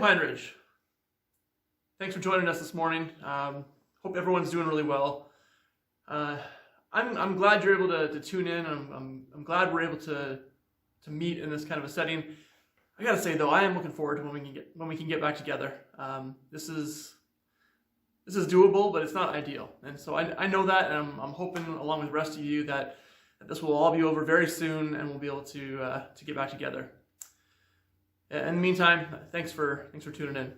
Pine Ridge. Thanks for joining us this morning. Hope everyone's doing really well. I'm glad you're able to tune in. I'm glad we're able to meet in this kind of a setting. I gotta say though, I am looking forward to when we can get back together. This is doable, but it's not ideal, and so I know that, and I'm hoping, along with the rest of you, that this will all be over very soon, and we'll be able to get back together. In the meantime, thanks for tuning in.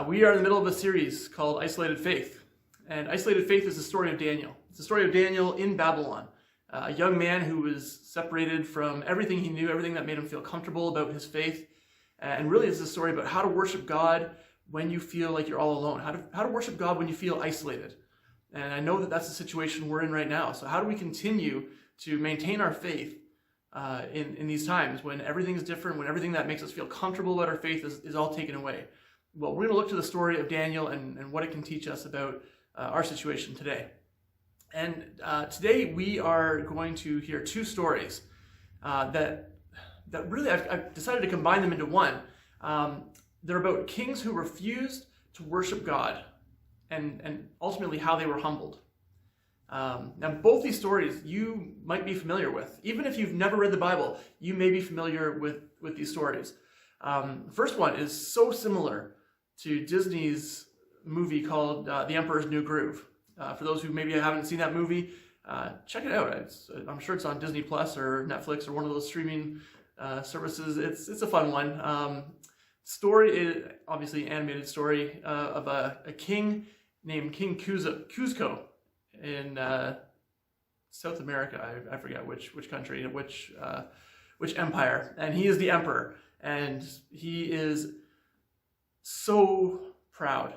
We are in the middle of a series called Isolated Faith. And Isolated Faith is the story of Daniel. It's the story of Daniel in Babylon, a young man who was separated from everything he knew, everything that made him feel comfortable about his faith. And really it's a story about how to worship God when you feel like you're all alone, how to worship God when you feel isolated. And I know that that's the situation we're in right now. So how do we continue to maintain our faith in these times when everything's different, when everything that makes us feel comfortable about our faith is all taken away? Well, we're going to look to the story of Daniel and what it can teach us about our situation today. And today we are going to hear two stories that really I've decided to combine them into one. They're about kings who refused to worship God and ultimately how they were humbled. Now, both these stories you might be familiar with. Even if you've never read the Bible, you may be familiar with these stories. The first one is so similar to Disney's movie called The Emperor's New Groove. For those who maybe haven't seen that movie, check it out. I'm sure it's on Disney Plus or Netflix or one of those streaming services. It's a fun one. Story is obviously an animated story of a king named King Cuzco in South America. I forget which country, which empire, and he is the emperor, and he is so proud.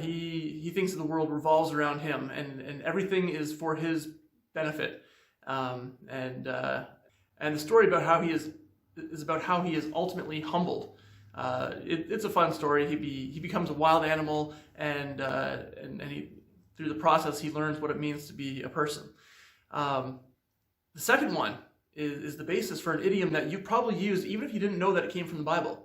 He thinks that the world revolves around him, and everything is for his benefit. And the story about how he is about how he is ultimately humbled. It's a fun story. He becomes a wild animal, and he, through the process, he learns what it means to be a person. The second one is the basis for an idiom that you probably used even if you didn't know that it came from the Bible.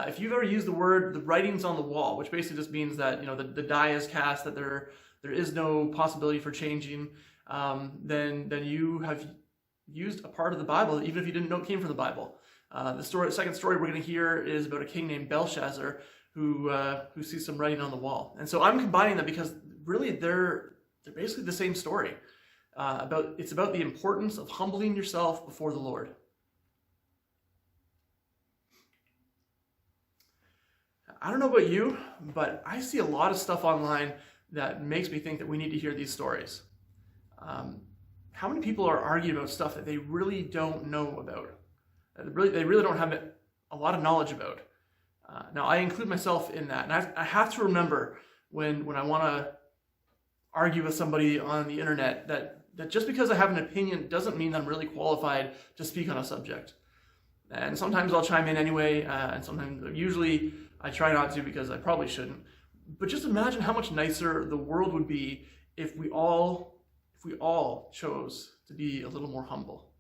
If you've ever used the word "the writings on the wall," which basically just means that the die is cast, that there is no possibility for changing, then you have used a part of the Bible even if you didn't know it came from the Bible. The second story we're going to hear is about a king named Belshazzar who sees some writing on the wall. And so I'm combining them because really they're basically the same story. It's about the importance of humbling yourself before the Lord. I don't know about you, but I see a lot of stuff online that makes me think that we need to hear these stories. How many people are arguing about stuff that they really don't know about? They really don't have a lot of knowledge about. Now, I include myself in that, and I have to remember when I want to argue with somebody on the internet that just because I have an opinion doesn't mean that I'm really qualified to speak on a subject. And sometimes I'll chime in anyway, and usually I try not to because I probably shouldn't. But just imagine how much nicer the world would be if we all chose to be a little more humble.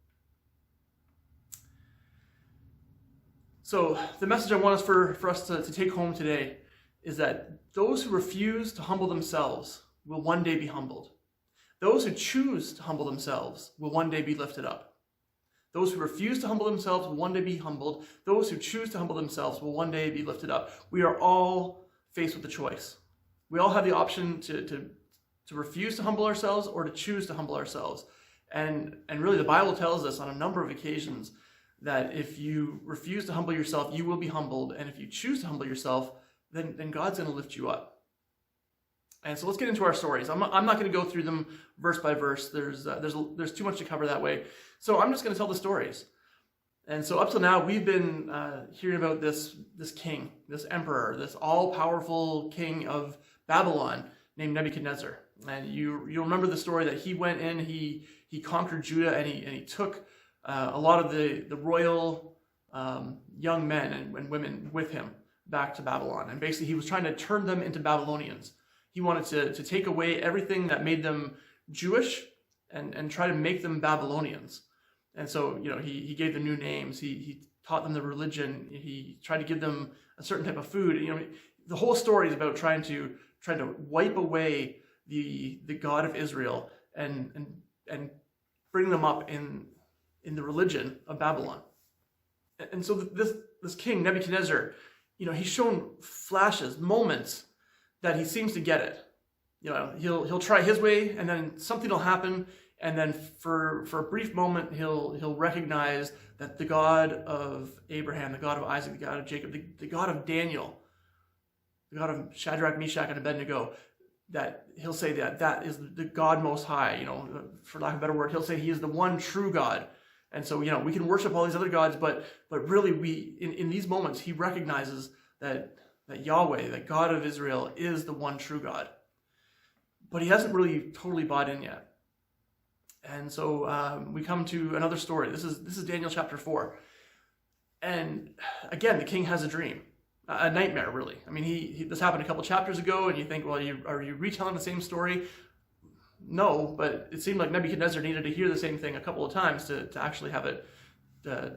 So the message I want for us to take home today is that those who refuse to humble themselves will one day be humbled. Those who choose to humble themselves will one day be lifted up. Those who refuse to humble themselves will one day be humbled. Those who choose to humble themselves will one day be lifted up. We are all faced with a choice. We all have the option to refuse to humble ourselves or to choose to humble ourselves. And really the Bible tells us on a number of occasions that if you refuse to humble yourself, you will be humbled. And if you choose to humble yourself, then God's going to lift you up. And so let's get into our stories. I'm not going to go through them verse by verse. There's too much to cover that way. So I'm just going to tell the stories. And so up till now, we've been hearing about this king, this emperor, this all-powerful king of Babylon named Nebuchadnezzar. And you'll remember the story that he went in, he conquered Judah, and he took a lot of the royal young men and women with him back to Babylon. And basically he was trying to turn them into Babylonians. He wanted to take away everything that made them Jewish and try to make them Babylonians. And so, he gave them new names. He taught them the religion. He tried to give them a certain type of food. The whole story is about trying to wipe away the God of Israel and bring them up in the religion of Babylon. And so this king Nebuchadnezzar, he's shown flashes, moments that he seems to get it. He'll try his way, and then something will happen, and then for a brief moment he'll recognize that the God of Abraham, the God of Isaac, the God of Jacob, the God of Daniel, the God of Shadrach, Meshach, and Abednego, that he'll say that is the God Most High. For lack of a better word, he'll say he is the one true God. And so, we can worship all these other gods, but really in these moments, he recognizes that Yahweh, the God of Israel, is the one true God. But he hasn't really totally bought in yet. And so we come to another story. This is Daniel chapter 4. And again, the king has a dream, a nightmare, really. I mean, this happened a couple chapters ago, and you think, well, are you retelling the same story? No, but it seemed like Nebuchadnezzar needed to hear the same thing a couple of times to actually have it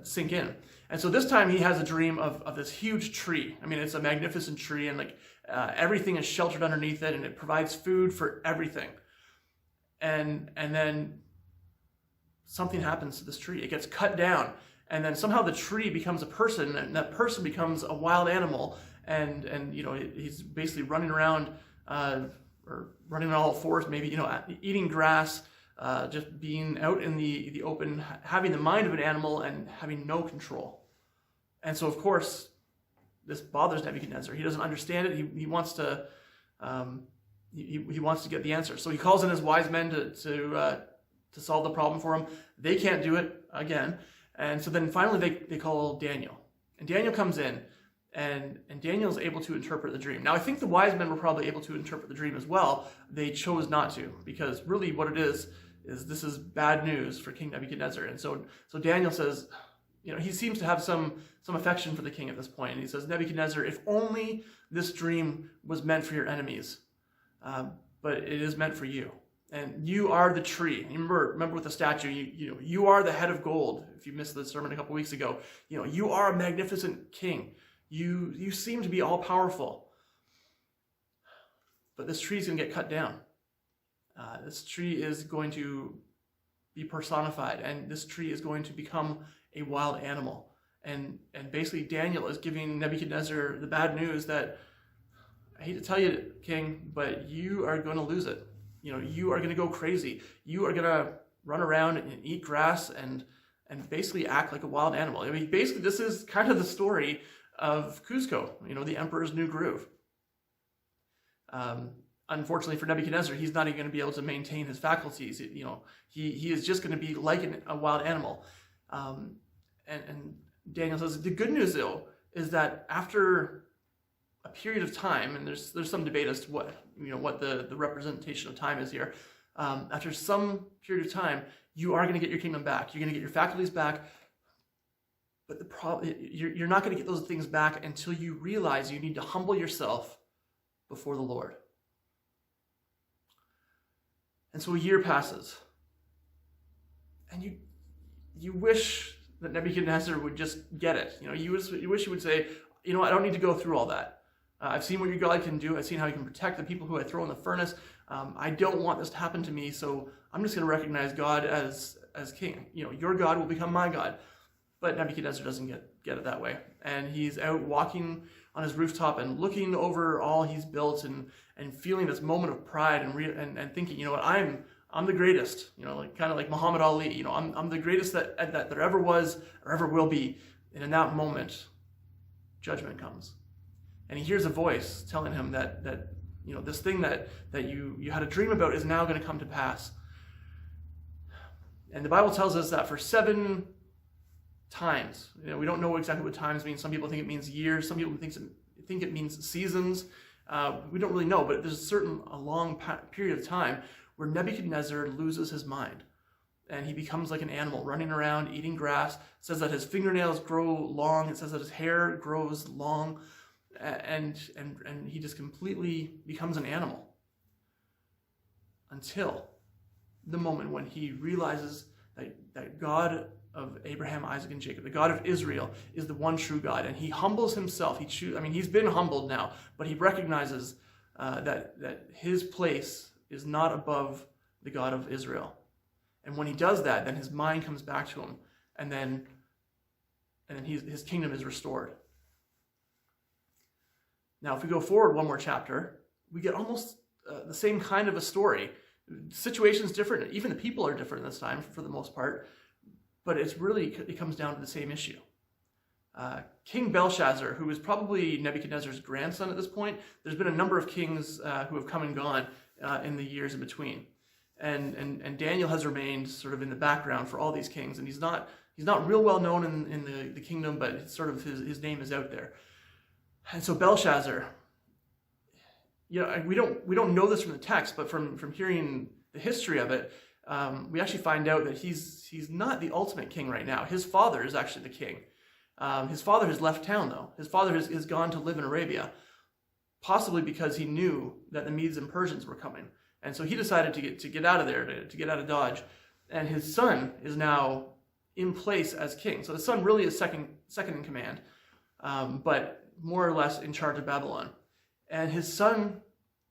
sink in. And so this time he has a dream of this huge tree. I mean, it's a magnificent tree, and everything is sheltered underneath it, and it provides food for everything. And then something happens to this tree. It gets cut down, and then somehow the tree becomes a person, and that person becomes a wild animal, and he's basically running around or running on all fours, maybe eating grass, just being out in the open, having the mind of an animal and having no control. And so, of course, this bothers Nebuchadnezzar. He doesn't understand it. He wants to he wants to get the answer. So he calls in his wise men to solve the problem for him. They can't do it again. And so then finally they call Daniel. And Daniel comes in, and Daniel's able to interpret the dream. Now, I think the wise men were probably able to interpret the dream as well. They chose not to, because really what it is this is bad news for King Nebuchadnezzar. And so Daniel says, he seems to have some affection for the king at this point. And he says, Nebuchadnezzar, if only this dream was meant for your enemies, but it is meant for you. And you are the tree. You remember with the statue, you are the head of gold. If you missed the sermon a couple weeks ago, you are a magnificent king. You seem to be all powerful. But this tree is going to get cut down. This tree is going to be personified, and this tree is going to become a wild animal. And basically Daniel is giving Nebuchadnezzar the bad news that, I hate to tell you, king, but you are going to lose it. You are going to go crazy. You are going to run around and eat grass and basically act like a wild animal. I mean, basically this is kind of the story of Cusco, the Emperor's New Groove. Unfortunately for Nebuchadnezzar, he's not even going to be able to maintain his faculties. He is just going to be like a wild animal. And Daniel says, the good news, though, is that after a period of time, and there's some debate as to what the representation of time is here. After some period of time, you are going to get your kingdom back. You're going to get your faculties back. But the problem, you're not going to get those things back until you realize you need to humble yourself before the Lord. And so a year passes, and you wish that Nebuchadnezzar would just get it. You wish he would say, I don't need to go through all that. I've seen what your God can do. I've seen how he can protect the people who I throw in the furnace. I don't want this to happen to me, so I'm just going to recognize God as king. Your God will become my God. But Nebuchadnezzar doesn't get it that way. And he's out walking on his rooftop and looking over all he's built and feeling this moment of pride and thinking, I'm the greatest, kind of like Muhammad Ali, I'm the greatest that there ever was or ever will be. And in that moment, judgment comes. And he hears a voice telling him that this thing that you had a dream about is now going to come to pass. And the Bible tells us that for 7 times, we don't know exactly what times mean. Some people think it means years. Some people think it means seasons. We don't really know, but there's a long period of time where Nebuchadnezzar loses his mind. And he becomes like an animal, running around, eating grass. It says that his fingernails grow long. It says that his hair grows long. And he just completely becomes an animal. Until the moment when he realizes that God of Abraham, Isaac, and Jacob, the God of Israel, is the one true God. And he humbles himself. He's been humbled now, but he recognizes that his place is not above the God of Israel. And when he does that, then his mind comes back to him, and then his kingdom is restored. Now, if we go forward one more chapter, we get almost the same kind of a story. The situation's different. Even the people are different this time, for the most part. But it comes down to the same issue. King Belshazzar, who is probably Nebuchadnezzar's grandson at this point, there's been a number of kings who have come and gone in the years in between. And Daniel has remained sort of in the background for all these kings. And he's not real well known in the kingdom, but sort of his name is out there. And so Belshazzar, we don't know this from the text, but from hearing the history of it, we actually find out that he's not the ultimate king right now. His father is actually the king. His father has left town, though. His father has gone to live in Arabia, possibly because he knew that the Medes and Persians were coming. And so he decided to get out of there, to get out of Dodge. And his son is now in place as king. So the son really is second in command, but more or less in charge of Babylon. And his son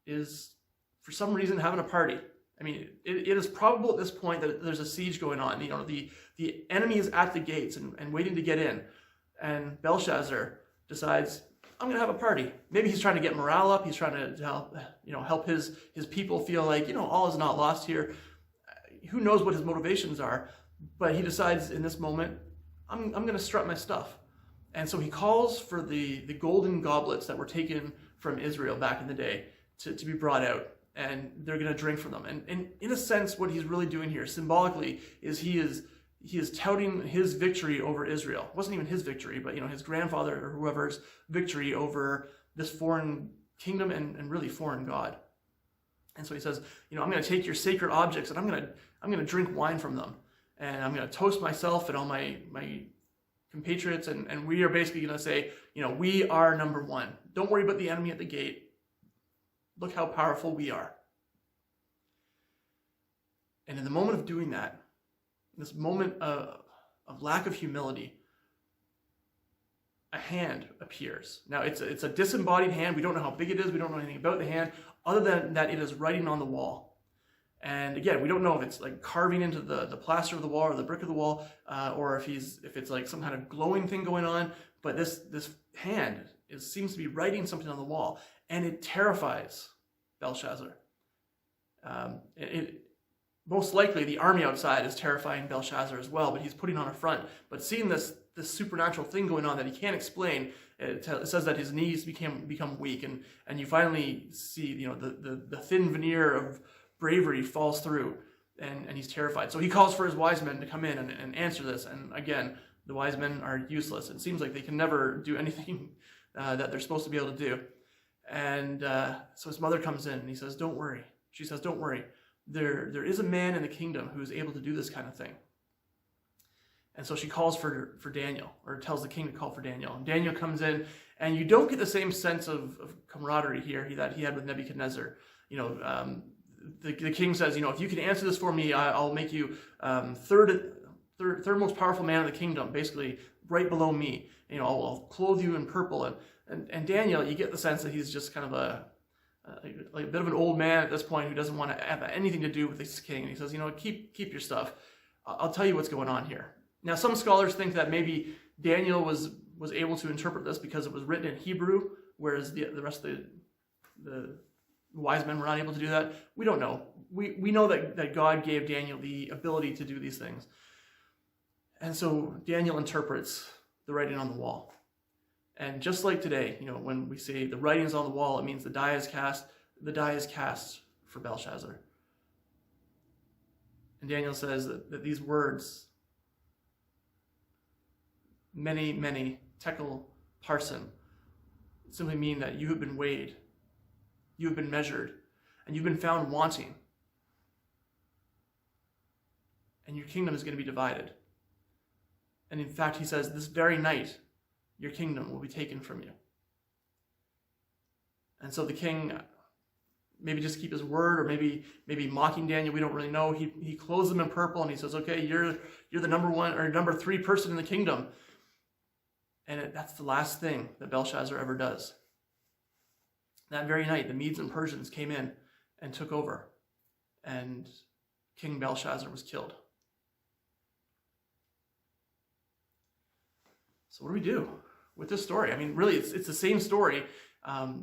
is, for some reason, having a party. I mean, it is probable at this point that there's a siege going on. The enemy is at the gates and waiting to get in. And Belshazzar decides, I'm going to have a party. Maybe he's trying to get morale up. He's trying to help his people feel like, all is not lost here. Who knows what his motivations are? But he decides in this moment, I'm going to strut my stuff. And so he calls for the golden goblets that were taken from Israel back in the day to be brought out. And they're going to drink from them. And in a sense, what he's really doing here, symbolically, is he is touting his victory over Israel. It wasn't even his victory, but his grandfather or whoever's victory over this foreign kingdom and really foreign God. And so he says, I'm going to take your sacred objects and I'm going to drink wine from them. And I'm going to toast myself and all my compatriots, and we are basically going to say, we are number one. Don't worry about the enemy at the gate. Look how powerful we are. And in the moment of doing that, this moment of lack of humility, a hand appears. Now, it's a disembodied hand. We don't know how big it is. We don't know anything about the hand, other than that it is writing on the wall. And again, we don't know if it's like carving into the plaster of the wall or the brick of the wall, or if it's like some kind of glowing thing going on. But this hand seems to be writing something on the wall, and it terrifies Belshazzar. Most likely, the army outside is terrifying Belshazzar as well, but he's putting on a front. But seeing this supernatural thing going on that he can't explain, it says that his knees become weak, and you finally see the thin veneer of bravery falls through, and he's terrified. So he calls for his wise men to come in and answer this. And again, the wise men are useless. It seems like they can never do anything that they're supposed to be able to do. And so his mother comes in and he says, don't worry. She says, don't worry. There is a man in the kingdom who is able to do this kind of thing. And so she calls for Daniel, or tells the king to call for Daniel. And Daniel comes in, and you don't get the same sense of camaraderie here that he had with Nebuchadnezzar. The king says, if you can answer this for me, I'll make you third most powerful man in the kingdom, basically right below me. I'll clothe you in purple. And Daniel, you get the sense that he's just kind of a bit of an old man at this point who doesn't want to have anything to do with this king. And he says, keep your stuff. I'll tell you what's going on here. Now, some scholars think that maybe Daniel was able to interpret this because it was written in Hebrew, whereas the rest of the wise men were not able to do that. We don't know. We know that God gave Daniel the ability to do these things. And so Daniel interprets the writing on the wall. And just like today, when we say the writing is on the wall, it means the die is cast. The die is cast for Belshazzar. And Daniel says that these words, many, many, tekel parson, simply mean that you have been weighed, you have been measured, and you've been found wanting. And your kingdom is going to be divided. And in fact, he says, this very night, your kingdom will be taken from you. And so the king maybe just keep his word, or maybe mocking Daniel. We don't really know. He clothes him in purple and he says, okay, you're the number 1 or number 3 person in the kingdom. And that's the last thing that Belshazzar ever does. That very night, the Medes and Persians came in and took over, and King Belshazzar was killed. So what do we do with this story? I mean, really, it's the same story.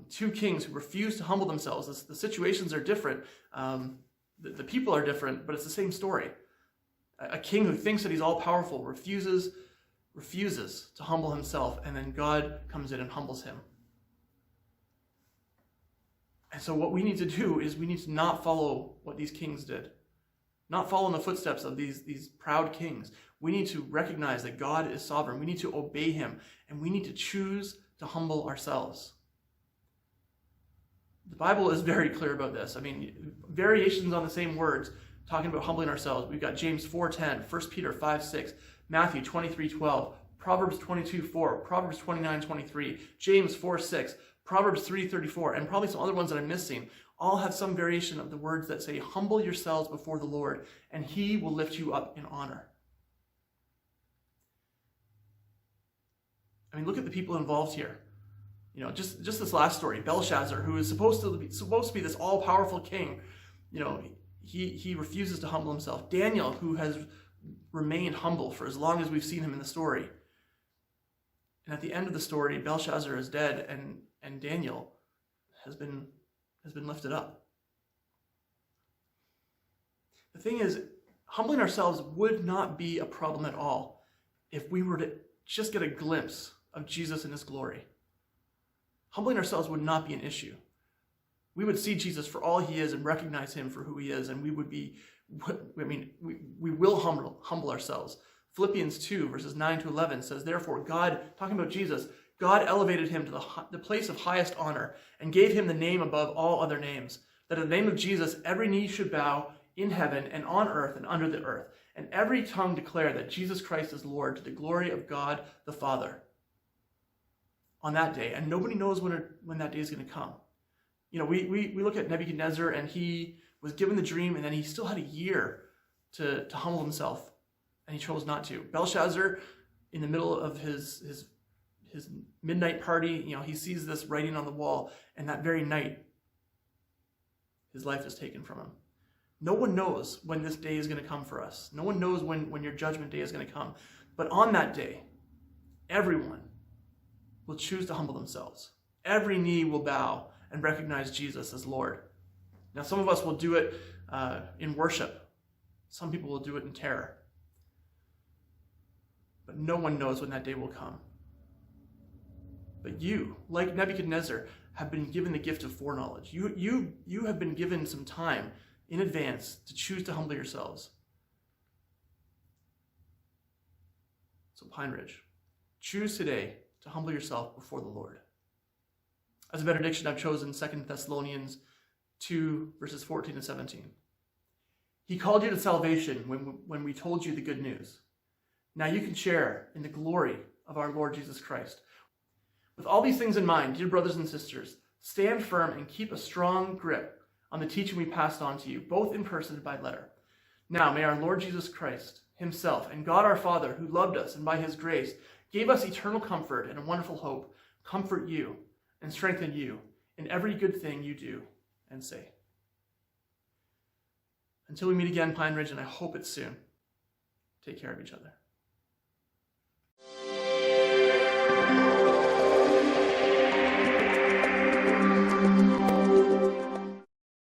2 kings who refuse to humble themselves. The situations are different. The people are different, but it's the same story. A king who thinks that he's all-powerful refuses to humble himself, and then God comes in and humbles him. And so what we need to do is we need to not follow what these kings did. Not follow in the footsteps of these proud kings. We need to recognize that God is sovereign. We need to obey him, and we need to choose to humble ourselves. The Bible is very clear about this. I mean, variations on the same words, talking about humbling ourselves. We've got James 4:10, 1 Peter 5:6, Matthew 23:12, Proverbs 22:4, Proverbs 29:23, James 4:6, Proverbs 3:34, and probably some other ones that I'm missing, all have some variation of the words that say, humble yourselves before the Lord, and he will lift you up in honor. I mean, look at the people involved here. You know, just this last story, Belshazzar, who is supposed to be this all-powerful king, you know, he refuses to humble himself. Daniel, who has remained humble for as long as we've seen him in the story. And at the end of the story, Belshazzar is dead, and Daniel has been lifted up. The thing is, humbling ourselves would not be a problem at all if we were to just get a glimpse of Jesus in his glory. Humbling ourselves would not be an issue. We would see Jesus for all he is and recognize him for who he is, and we will humble ourselves. Philippians 2, verses 9 to 11 says, therefore, God, talking about Jesus, God elevated him to the place of highest honor and gave him the name above all other names, that in the name of Jesus every knee should bow in heaven and on earth and under the earth, and every tongue declare that Jesus Christ is Lord, to the glory of God the Father. On that day, and nobody knows when that day is going to come. You know, we look at Nebuchadnezzar, and he was given the dream, and then he still had a year to humble himself, and he chose not to. Belshazzar, in the middle of his midnight party, you know, he sees this writing on the wall, and that very night, his life is taken from him. No one knows when this day is going to come for us. No one knows when your judgment day is going to come. But on that day, everyone will choose to humble themselves. Every knee will bow and recognize Jesus as Lord. Now, some of us will do it in worship. Some people will do it in terror. But no one knows when that day will come. But you, like Nebuchadnezzar, have been given the gift of foreknowledge. You have been given some time in advance to choose to humble yourselves. So Pine Ridge, choose today to humble yourself before the Lord. As a benediction, I've chosen 2 Thessalonians 2, verses 14 and 17. He called you to salvation when we told you the good news. Now you can share in the glory of our Lord Jesus Christ. With all these things in mind, dear brothers and sisters, stand firm and keep a strong grip on the teaching we passed on to you, both in person and by letter. Now may our Lord Jesus Christ himself and God our Father, who loved us and by his grace gave us eternal comfort and a wonderful hope, comfort you and strengthen you in every good thing you do and say. Until we meet again, Pine Ridge, and I hope it's soon, take care of each other.